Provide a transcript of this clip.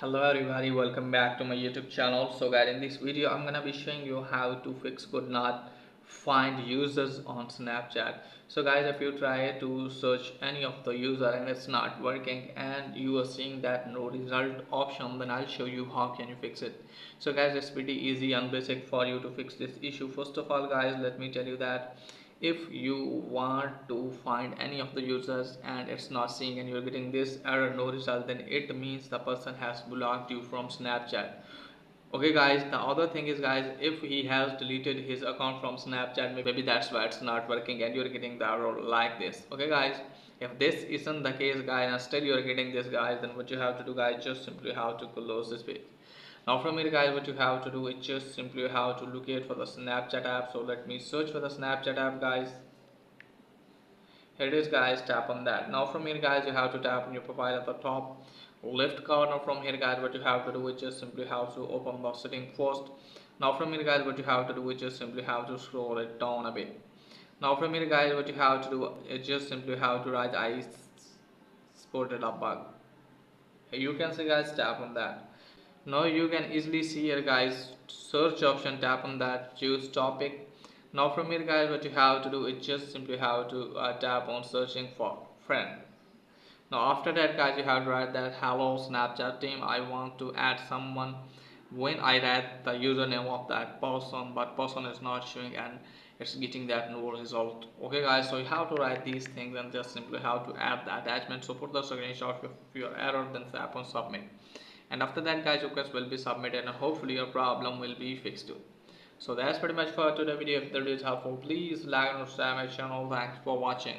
Hello everybody, welcome back to my YouTube channel. So guys, in this video I'm gonna be showing you how to fix could not find users on Snapchat. So guys, if you try to search any of the user and it's not working and you are seeing that no result option, then I'll show you how can you fix it. So guys, it's pretty easy and basic for you to fix this issue. First of all guys, let me tell you that if you want to find any of the users and it's not seeing and you're getting this error no result, then it means the person has blocked you from Snapchat. Okay guys, the other thing is guys, if he has deleted his account from Snapchat, maybe that's why it's not working and you're getting the error like this. Okay guys, if this isn't the case guys and still you're getting this guys, then what you have to do guys, just simply have to close this page. Now from here guys, what you have to do is just simply have to locate for the Snapchat app. So let me search for the Snapchat app guys. Here it is guys, tap on that. Now from here guys, you have to tap on your profile at the top left corner. From here guys, what you have to do is just simply have to open the setting first. Now from here guys, what you have to do is just simply have to scroll it down a bit. Now from here guys, what you have to do is just simply have to write I spotted a bug. You can see guys, tap on that. Now you can easily see here guys, search option, tap on that, choose topic. Now from here guys, what you have to do is just simply have to tap on searching for friend. Now after that guys, you have to write that hello Snapchat team, I want to add someone. When I write the username of that person, but person is not showing and it's getting that no result. Okay guys, so you have to write these things and just simply have to add the attachment. So put the screenshot of your error, then tap on submit. And after that guys, your request will be submitted and hopefully your problem will be fixed too. So that's pretty much for today's video. If the video is helpful, please like and subscribe my channel. Thanks for watching.